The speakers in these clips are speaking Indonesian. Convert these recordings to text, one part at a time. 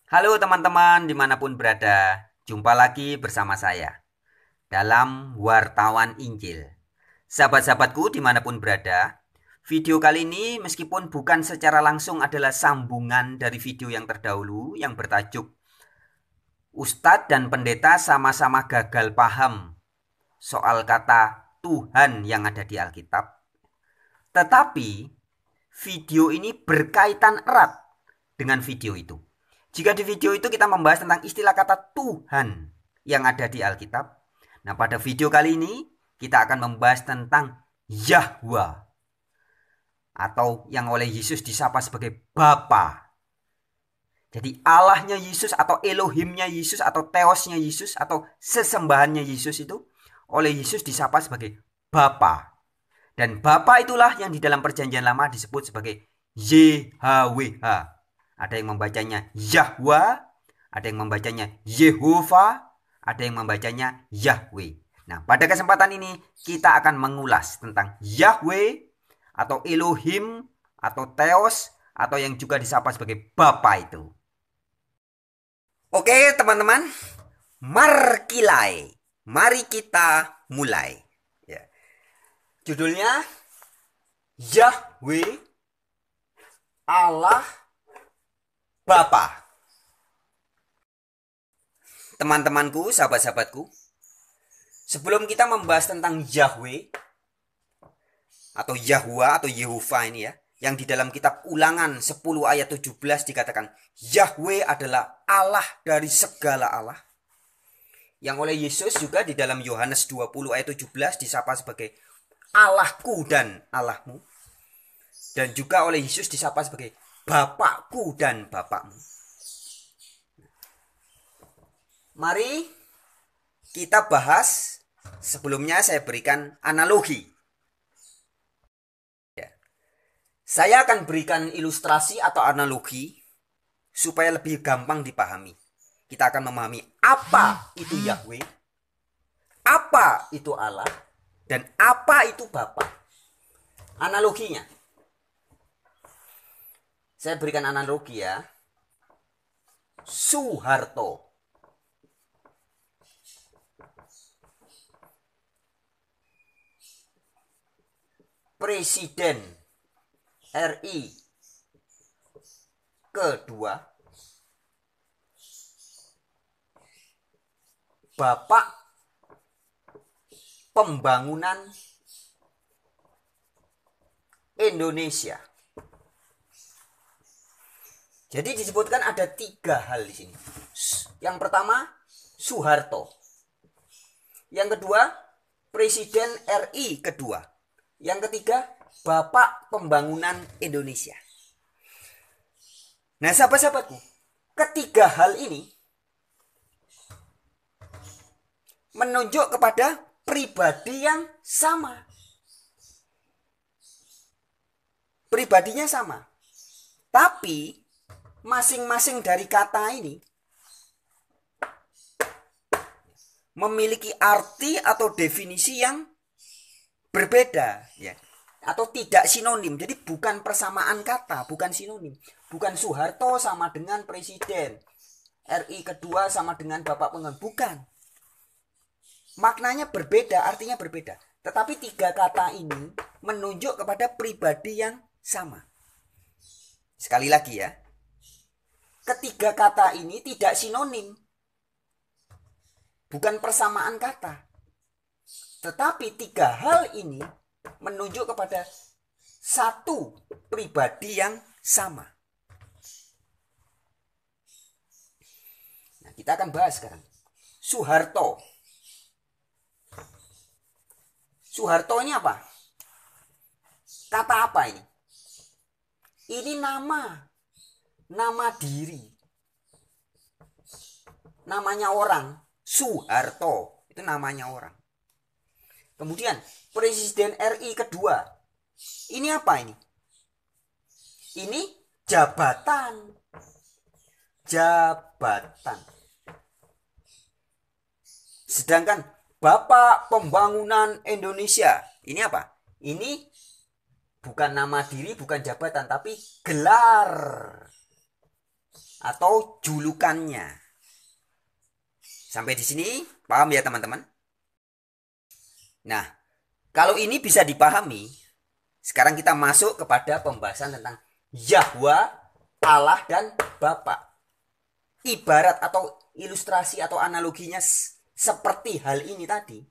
Halo teman-teman dimanapun berada, jumpa lagi bersama saya dalam Wartawan Injil. Sahabat-sahabatku dimanapun berada, video kali ini meskipun bukan secara langsung adalah sambungan dari video yang terdahulu yang bertajuk Ustadz dan Pendeta sama-sama gagal paham soal kata Tuhan yang ada di Alkitab. Tetapi video ini berkaitan erat dengan video itu. Jika di video itu kita membahas tentang istilah kata Tuhan yang ada di Alkitab. Nah, pada video kali ini kita akan membahas tentang Yahwa atau yang oleh Yesus disapa sebagai Bapa. Jadi Allahnya Yesus atau Elohimnya Yesus atau Theosnya Yesus atau sesembahannya Yesus itu oleh Yesus disapa sebagai Bapa. Dan Bapa itulah yang di dalam perjanjian lama disebut sebagai YHWH. Ada yang membacanya Yahwa, ada yang membacanya Yehova, ada yang membacanya Yahweh. Nah, pada kesempatan ini kita akan mengulas tentang Yahweh atau Elohim atau Theos atau yang juga disapa sebagai Bapa itu. Oke, teman-teman, markilai. Mari kita mulai. Ya. Judulnya Yahweh Allah Bapa. Teman-temanku, sahabat-sahabatku, sebelum kita membahas tentang Yahweh atau Yahwa atau Yehova ini ya, yang di dalam kitab Ulangan 10 ayat 17 dikatakan Yahweh adalah Allah dari segala Allah. Yang oleh Yesus juga di dalam Yohanes 20 ayat 17 disapa sebagai Allahku dan Allahmu. Dan juga oleh Yesus disapa sebagai Bapakku dan Bapakmu. Mari kita bahas. Sebelumnya saya berikan analogi. Ya. Saya akan berikan ilustrasi atau analogi supaya lebih gampang dipahami. Kita akan memahami apa itu Yahweh, apa itu Allah, dan apa itu Bapa. Analoginya. Saya berikan analogi ya. Soeharto. Presiden RI kedua. Bapak Pembangunan Indonesia. Jadi disebutkan ada 3 hal di sini. Yang pertama, Soeharto. Yang kedua, Presiden RI kedua. Yang ketiga, Bapak Pembangunan Indonesia. Nah, sahabat-sahabatku, ketiga hal ini menunjuk kepada pribadi yang sama. Pribadinya sama. Tapi masing-masing dari kata ini memiliki arti atau definisi yang berbeda ya. Atau tidak sinonim. Jadi bukan persamaan kata, bukan sinonim. Bukan Soeharto sama dengan presiden. RI kedua sama dengan Bapak Pembangunan. Bukan. Maknanya berbeda, artinya berbeda. Tetapi 3 kata ini menunjuk kepada pribadi yang sama. Sekali lagi ya. Ketiga kata ini tidak sinonim. Bukan persamaan kata. Tetapi 3 hal ini menunjuk kepada satu pribadi yang sama. Nah, kita akan bahas sekarang. Soeharto. Soeharto ini apa? Kata apa ini? Ini nama. Nama diri. Namanya orang. Soeharto. Itu namanya orang. Kemudian Presiden RI kedua. Ini apa ini? Ini jabatan. Jabatan. Sedangkan Bapak Pembangunan Indonesia. Ini apa? Ini bukan nama diri, bukan jabatan, tapi gelar. atau julukannya. Sampai di sini paham ya teman-teman? Nah, kalau ini bisa dipahami, sekarang kita masuk kepada pembahasan tentang Yahwa, Allah dan Bapa. Ibarat atau ilustrasi atau analoginya seperti hal ini tadi.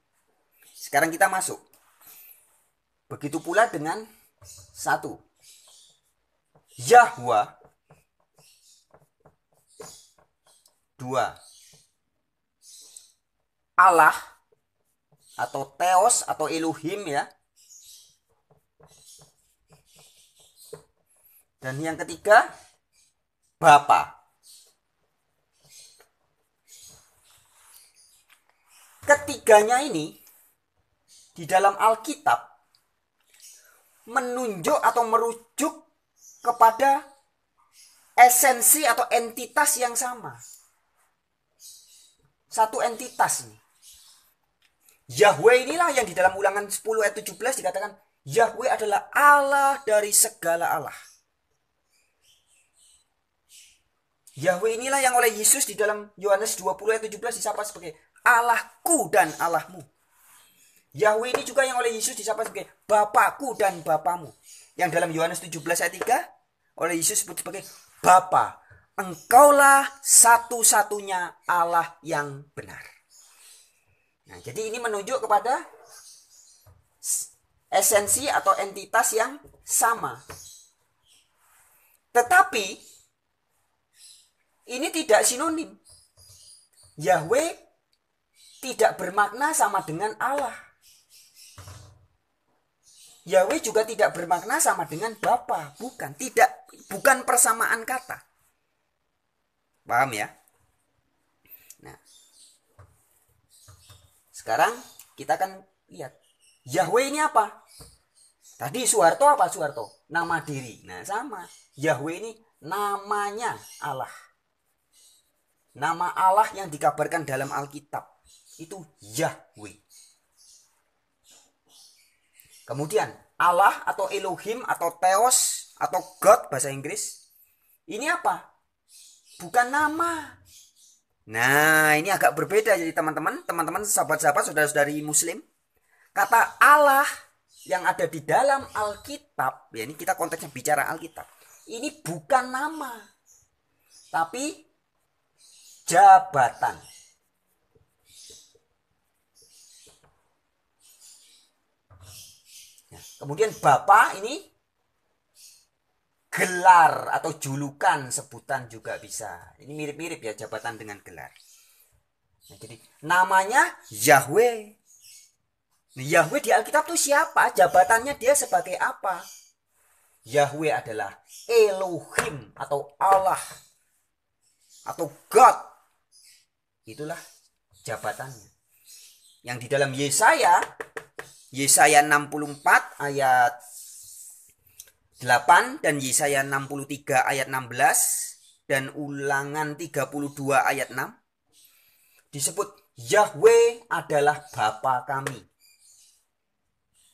Sekarang kita masuk. Begitu pula dengan satu. Yahwa. Dua. Allah atau Theos atau Elohim ya. Dan yang ketiga, Bapa. Ketiganya ini di dalam Alkitab menunjuk atau merujuk kepada esensi atau entitas yang sama. Satu entitas ini. Yahweh inilah yang di dalam Ulangan 10 ayat 17 dikatakan Yahweh adalah Allah dari segala Allah. Yahweh inilah yang oleh Yesus di dalam Yohanes 20 ayat 17 disapa sebagai Allahku dan Allahmu. Yahweh ini juga yang oleh Yesus disapa sebagai Bapakku dan Bapamu. Yang dalam Yohanes 17 ayat 3 oleh Yesus disebut sebagai Bapa. Engkaulah satu-satunya Allah yang benar. Nah, jadi ini menunjuk kepada esensi atau entitas yang sama. Tetapi ini tidak sinonim. Yahweh tidak bermakna sama dengan Allah. Yahweh juga tidak bermakna sama dengan Bapa, bukan persamaan kata. Paham ya? Nah, sekarang kita akan lihat Yahweh ini apa? Tadi Soeharto apa Soeharto? Nama diri. Nah, sama. Yahweh ini namanya Allah. Nama Allah yang dikabarkan dalam Alkitab itu Yahweh. Kemudian Allah atau Elohim atau Theos atau God bahasa Inggris. Ini apa? Bukan nama. Nah, ini agak berbeda jadi teman-teman, sahabat-sahabat, saudara-saudari muslim. Kata Allah yang ada di dalam Alkitab, ya ini kita konteksnya bicara Alkitab. Ini bukan nama. Tapi jabatan. Nah, kemudian Bapa ini gelar atau julukan, sebutan juga bisa. Ini mirip-mirip ya jabatan dengan gelar. Nah, jadi namanya Yahweh. Nah, Yahweh di Alkitab itu siapa? Jabatannya dia sebagai apa? Yahweh adalah Elohim atau Allah atau God. Itulah jabatannya. Yang di dalam Yesaya 64 ayat 8 dan Yesaya 63 ayat 16 dan Ulangan 32 ayat 6 disebut Yahweh adalah Bapa kami.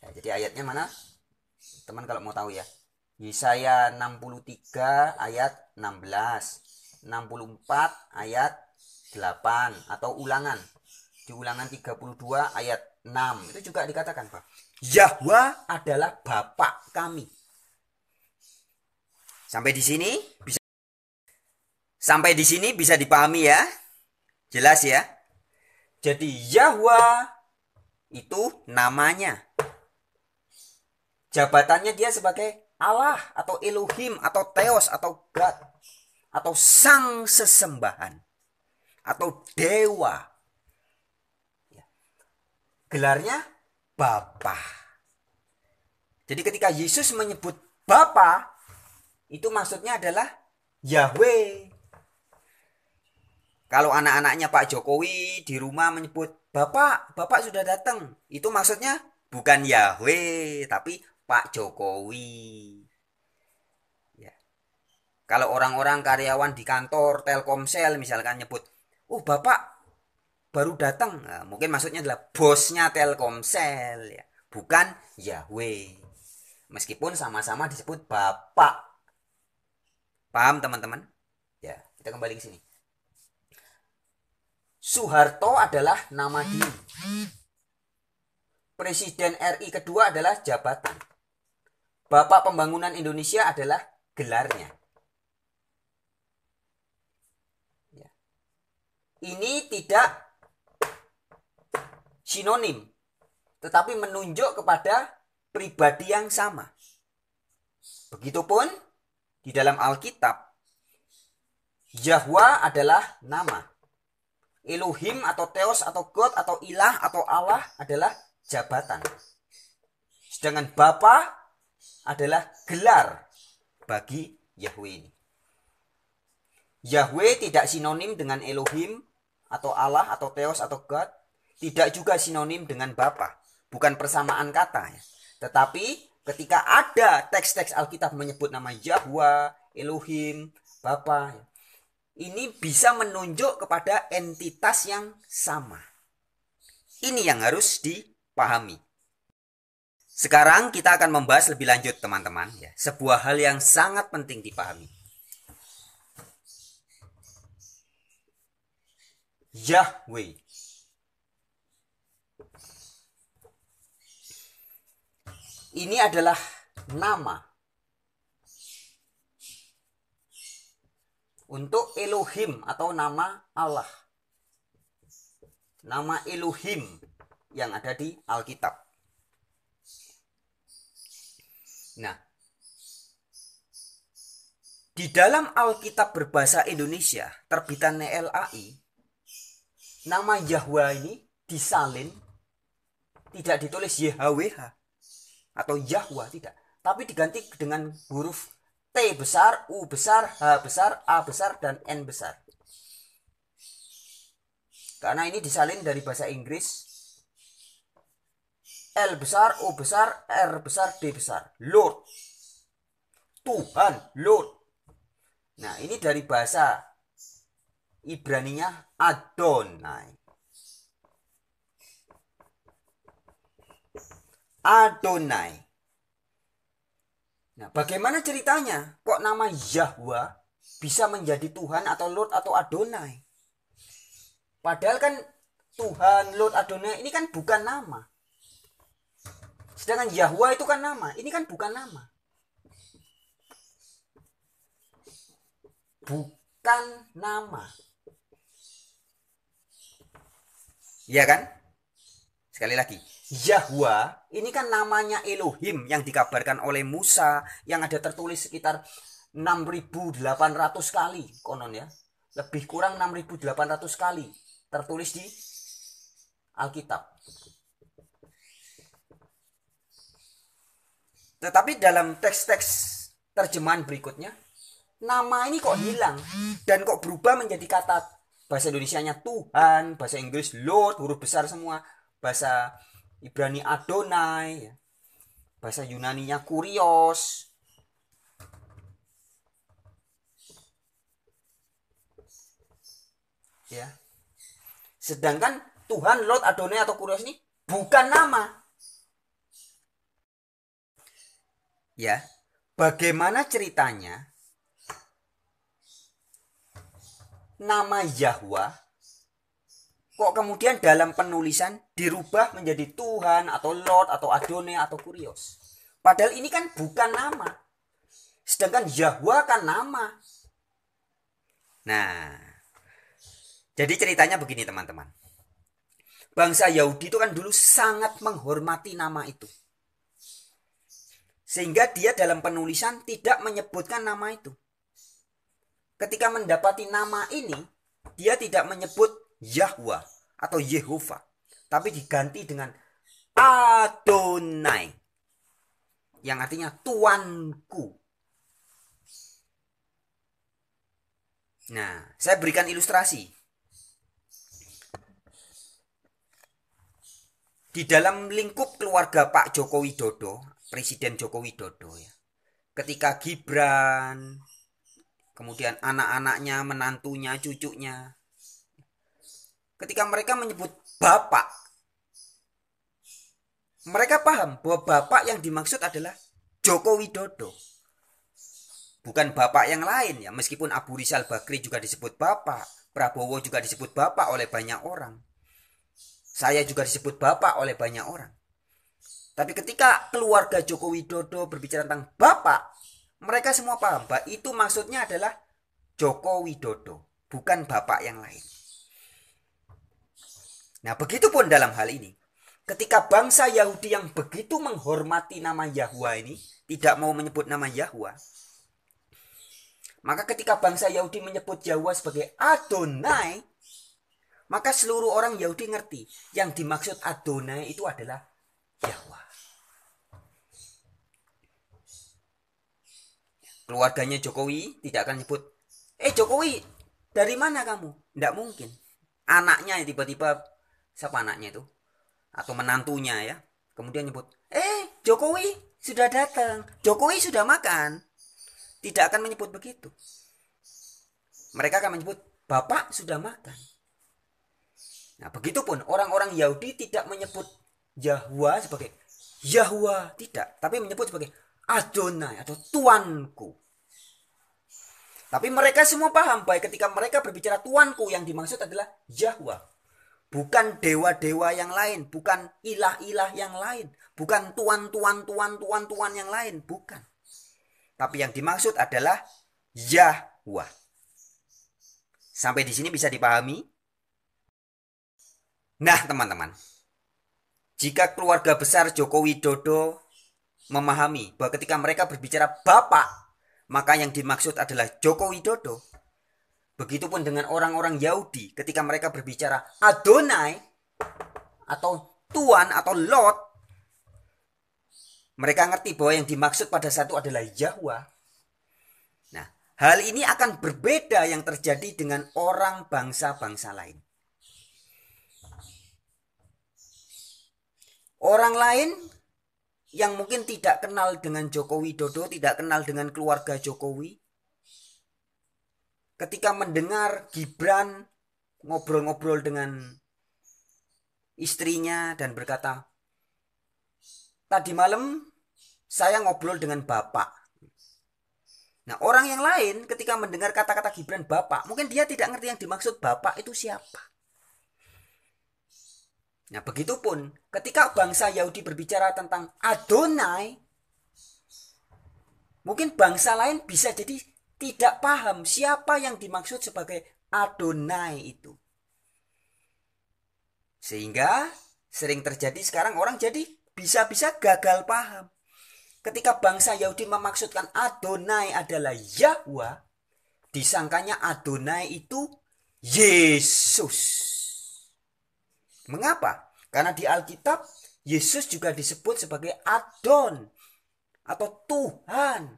Nah, jadi ayatnya mana? Teman kalau mau tahu ya. Yesaya 63 ayat 16, 64 ayat 8 atau Ulangan. Di Ulangan 32 ayat 6 itu juga dikatakan, Pak. Yahweh adalah Bapa kami. Sampai di sini bisa dipahami ya? Jelas ya? Jadi Yahweh itu namanya. Jabatannya dia sebagai Allah atau Elohim atau Theos atau God atau sang sesembahan atau dewa. Gelarnya Bapa. Jadi ketika Yesus menyebut Bapa, itu maksudnya adalah Yahweh. Kalau anak-anaknya Pak Jokowi di rumah menyebut Bapak sudah datang, itu maksudnya bukan Yahweh, tapi Pak Jokowi. Ya. Kalau orang-orang karyawan di kantor Telkomsel misalkan nyebut, Bapak baru datang, nah, mungkin maksudnya adalah bosnya Telkomsel, ya, bukan Yahweh. Meskipun sama-sama disebut Bapak. Paham teman-teman? Ya. Kita kembali ke sini. Soeharto adalah nama diri. Presiden RI kedua adalah jabatan. Bapak Pembangunan Indonesia adalah gelarnya. Ya. Ini tidak sinonim, tetapi menunjuk kepada pribadi yang sama. Begitupun di dalam Alkitab, Yahwa adalah nama. Elohim atau Theos atau God atau Ilah atau Allah adalah jabatan. Sedangkan Bapa adalah gelar bagi Yahweh ini. Yahweh tidak sinonim dengan Elohim atau Allah atau Theos atau God. Tidak juga sinonim dengan Bapa. Bukan persamaan kata ya. Tetapi ketika ada teks-teks Alkitab menyebut nama Yahwa, Elohim, Bapa, ini bisa menunjuk kepada entitas yang sama. Ini yang harus dipahami. Sekarang kita akan membahas lebih lanjut teman-teman ya, sebuah hal yang sangat penting dipahami. Yahweh. Ini adalah nama untuk Elohim atau nama Allah. Nama Elohim yang ada di Alkitab. Nah, di dalam Alkitab berbahasa Indonesia terbitan NLAI, nama Yahwa ini disalin, tidak ditulis YHWH atau Yahwa, tidak, tapi diganti dengan huruf T besar, U besar, H besar, A besar, dan N besar. Karena ini disalin dari bahasa Inggris. L besar, O besar, R besar, D besar. Lord. Tuhan, Lord. Nah, ini dari bahasa Ibraninya Adonai. Adonai. Nah, bagaimana ceritanya? Kok nama Yahwa bisa menjadi Tuhan atau Lord atau Adonai? Padahal kan Tuhan, Lord, Adonai ini kan bukan nama. Sedangkan Yahwa itu kan nama. Ini kan bukan nama. Bukan nama. Iya kan? Sekali lagi, Yahwa ini kan namanya Elohim yang dikabarkan oleh Musa, yang ada tertulis sekitar 6.800 kali konon ya. Lebih kurang 6.800 kali tertulis di Alkitab. Tetapi dalam teks-teks terjemahan berikutnya, nama ini kok hilang dan kok berubah menjadi kata bahasa Indonesianya Tuhan, bahasa Inggris Lord, huruf besar semua, bahasa Ibrani Adonai, bahasa Yunaninya Kurios. Ya. Sedangkan Tuhan, Lord, Adonai atau Kurios ini bukan nama. Ya. Bagaimana ceritanya nama Yahwa kok kemudian dalam penulisan dirubah menjadi Tuhan atau Lord atau Adonai atau Kurios? Padahal ini kan bukan nama. Sedangkan Yahwa kan nama. Nah, jadi ceritanya begini teman-teman. Bangsa Yahudi itu kan dulu sangat menghormati nama itu. Sehingga dia dalam penulisan tidak menyebutkan nama itu. Ketika mendapati nama ini, dia tidak menyebut Yahwa atau Yehova, tapi diganti dengan Adonai, yang artinya Tuanku. Nah, saya berikan ilustrasi. Di dalam lingkup keluarga Pak Joko Widodo, Presiden Joko Widodo ya, ketika Gibran, kemudian anak-anaknya, menantunya, cucunya, ketika mereka menyebut Bapak, mereka paham bahwa Bapak yang dimaksud adalah Joko Widodo. bukan bapak yang lain ya. Meskipun Abu Rizal Bakri juga disebut bapak, Prabowo juga disebut bapak oleh banyak orang, saya juga disebut bapak oleh banyak orang. Tapi ketika keluarga Joko Widodo berbicara tentang bapak, mereka semua paham bahwa itu maksudnya adalah Joko Widodo, bukan bapak yang lain. Nah, begitupun dalam hal ini. Ketika bangsa Yahudi yang begitu menghormati nama Yahwa ini, tidak mau menyebut nama Yahwa, maka ketika bangsa Yahudi menyebut Yahwa sebagai Adonai, maka seluruh orang Yahudi ngerti yang dimaksud Adonai itu adalah Yahwa. Keluarganya Jokowi tidak akan nyebut, Jokowi, dari mana kamu? Tidak mungkin. Anaknya tiba-tiba, siapa anaknya itu? Atau menantunya ya. Kemudian nyebut, Jokowi sudah datang. Jokowi sudah makan. Tidak akan menyebut begitu. Mereka akan menyebut, Bapak sudah makan. Nah, begitupun orang-orang Yahudi tidak menyebut Yahwa sebagai Yahwa. Tidak. Tapi menyebut sebagai Adonai atau Tuanku. Tapi mereka semua paham bahwa ketika mereka berbicara Tuanku, yang dimaksud adalah Yahwa. Bukan dewa-dewa yang lain, bukan ilah-ilah yang lain, bukan tuan yang lain, bukan. Tapi yang dimaksud adalah Yahwa. Sampai di sini bisa dipahami? Nah, teman-teman, jika keluarga besar Joko Widodo memahami bahwa ketika mereka berbicara Bapak, maka yang dimaksud adalah Joko Widodo. Begitupun dengan orang-orang Yahudi ketika mereka berbicara Adonai atau Tuan atau Lord, mereka ngerti bahwa yang dimaksud pada satu adalah Yahwa. Nah, hal ini akan berbeda yang terjadi dengan orang bangsa-bangsa lain. Orang lain yang mungkin tidak kenal dengan Joko Widodo, tidak kenal dengan keluarga Jokowi, ketika mendengar Gibran ngobrol-ngobrol dengan istrinya dan berkata, tadi malam saya ngobrol dengan Bapak. Nah, orang yang lain ketika mendengar kata-kata Gibran Bapak, mungkin dia tidak ngerti yang dimaksud Bapak itu siapa. Nah, begitupun ketika bangsa Yahudi berbicara tentang Adonai, mungkin bangsa lain bisa jadi tidak paham siapa yang dimaksud sebagai Adonai itu. Sehingga sering terjadi sekarang orang jadi bisa-bisa gagal paham. Ketika bangsa Yahudi memaksudkan Adonai adalah Yahwa, disangkanya Adonai itu Yesus. Mengapa? Karena di Alkitab Yesus juga disebut sebagai Adon atau Tuhan.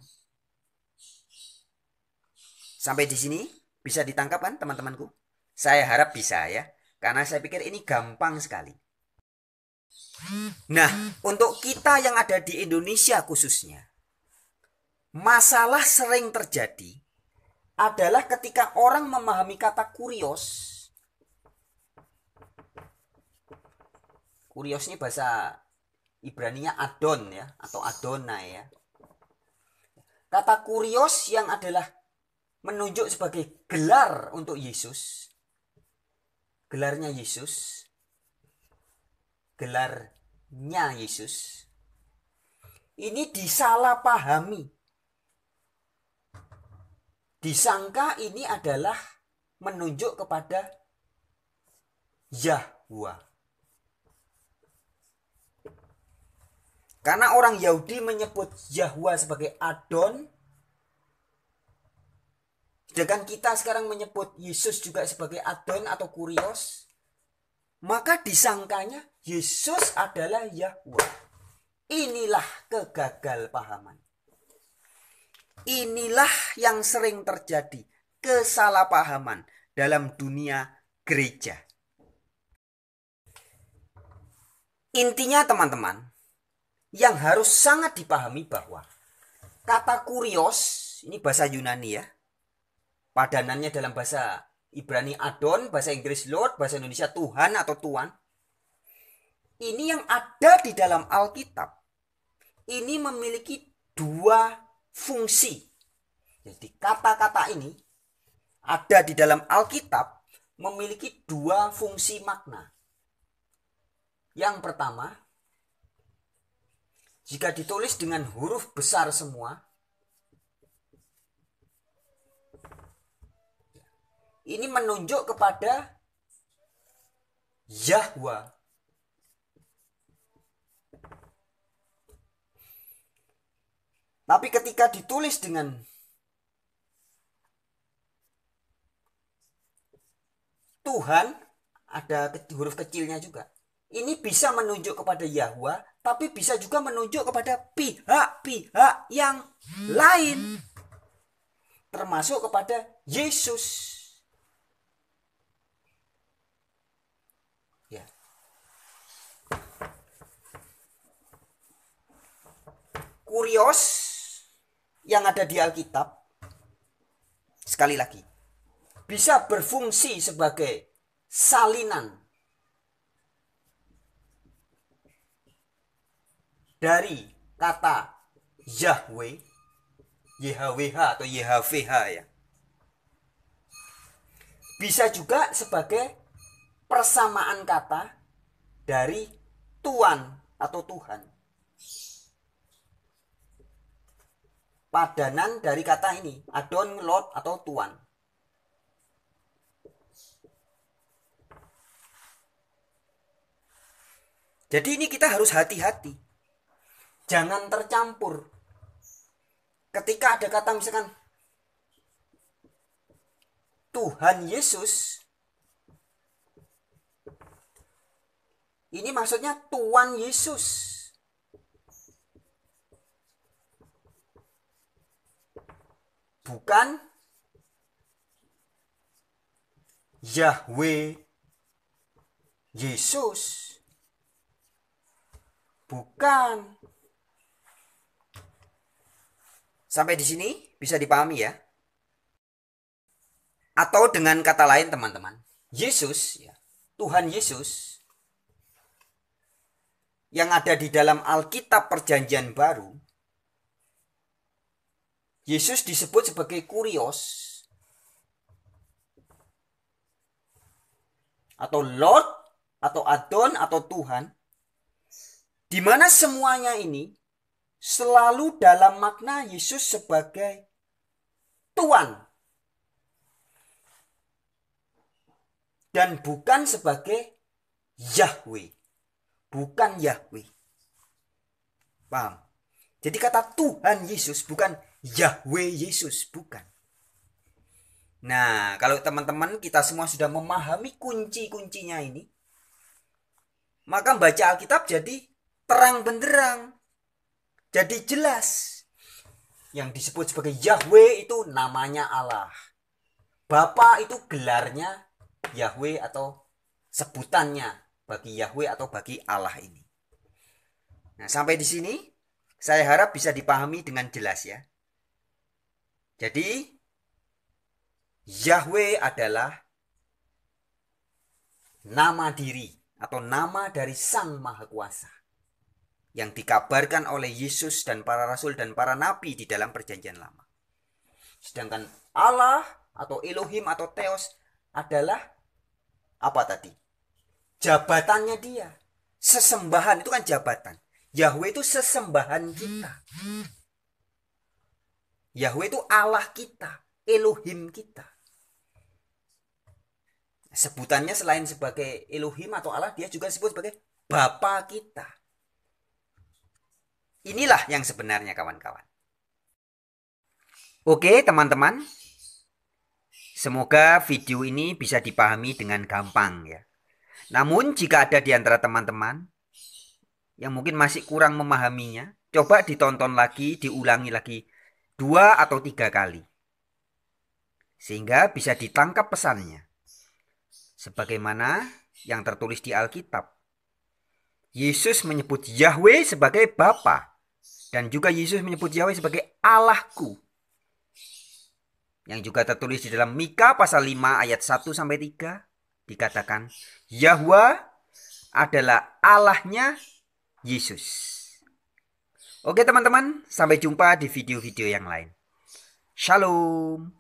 Sampai di sini bisa ditangkap kan teman-temanku? Saya harap bisa ya, karena saya pikir ini gampang sekali. Nah, untuk kita yang ada di Indonesia khususnya, masalah sering terjadi adalah ketika orang memahami kata kurios. Kurios ini bahasa Ibraninya Adon ya, atau Adonai ya. Kata kurios yang adalah menunjuk sebagai gelar untuk Yesus. Gelarnya Yesus. Gelarnya Yesus. Ini disalahpahami. Disangka ini adalah menunjuk kepada Yahwa. Karena orang Yahudi menyebut Yahwa sebagai Adon, sedangkan kita sekarang menyebut Yesus juga sebagai Adon atau Kurios, maka disangkanya Yesus adalah Yahwa. Inilah kegagalpahaman. Inilah yang sering terjadi, kesalahpahaman dalam dunia gereja. Intinya teman-teman, yang harus sangat dipahami bahwa kata kurios, ini bahasa Yunani ya, padanannya dalam bahasa Ibrani Adon, bahasa Inggris Lord, bahasa Indonesia Tuhan atau Tuan. Ini yang ada di dalam Alkitab, ini memiliki dua fungsi. Jadi kata-kata ini ada di dalam Alkitab memiliki dua fungsi makna. Yang pertama, jika ditulis dengan huruf besar semua, ini menunjuk kepada Yahwa. Tapi ketika ditulis dengan Tuhan, ada huruf kecilnya juga. Ini bisa menunjuk kepada Yahwa, tapi bisa juga menunjuk kepada pihak-pihak yang lain. Termasuk kepada Yesus. Ya. Kurios yang ada di Alkitab, sekali lagi, bisa berfungsi sebagai salinan dari kata Yahweh, YHWH atau YHVH ya. Bisa juga sebagai persamaan kata dari Tuan atau Tuhan. Padanan dari kata ini, Adon, Lord atau Tuan. Jadi ini kita harus hati-hati. Jangan tercampur. Ketika ada kata misalkan Tuhan Yesus, ini maksudnya Tuan Yesus. Bukan Yahweh Yesus. Bukan. Sampai di sini bisa dipahami ya. Atau dengan kata lain teman-teman, Yesus ya, Tuhan Yesus yang ada di dalam Alkitab Perjanjian Baru, Yesus disebut sebagai Kurios atau Lord atau Adon atau Tuhan, di mana semuanya ini selalu dalam makna Yesus sebagai Tuan dan bukan sebagai Yahweh. Bukan Yahweh. Paham? Jadi kata Tuhan Yesus bukan Yahweh Yesus, bukan. Nah, kalau teman-teman kita semua sudah memahami kunci-kuncinya ini, maka baca Alkitab jadi terang benderang. Jadi jelas. Yang disebut sebagai Yahweh itu namanya Allah. Bapa itu gelarnya Yahweh atau sebutannya bagi Yahweh atau bagi Allah ini. Nah, sampai di sini saya harap bisa dipahami dengan jelas ya. Jadi Yahweh adalah nama diri atau nama dari Sang Maha Kuasa yang dikabarkan oleh Yesus dan para rasul dan para nabi di dalam Perjanjian Lama. Sedangkan Allah atau Elohim atau Theos adalah apa tadi? Jabatannya dia. Sesembahan itu kan jabatan. Yahweh itu sesembahan kita. Yahweh itu Allah kita, Elohim kita. Sebutannya selain sebagai Elohim atau Allah, dia juga disebut sebagai Bapa kita. Inilah yang sebenarnya kawan-kawan. Oke teman-teman, semoga video ini bisa dipahami dengan gampang ya. Namun jika ada di antara teman-teman yang mungkin masih kurang memahaminya, coba ditonton lagi, diulangi lagi 2 atau 3 kali. Sehingga bisa ditangkap pesannya. Sebagaimana yang tertulis di Alkitab. Yesus menyebut Yahweh sebagai Bapa. Dan juga Yesus menyebut Yahweh sebagai Allahku. Yang juga tertulis di dalam Mika pasal 5 ayat 1-3. Dikatakan Yahwa adalah Allahnya Yesus. Oke teman-teman, sampai jumpa di video-video yang lain. Shalom.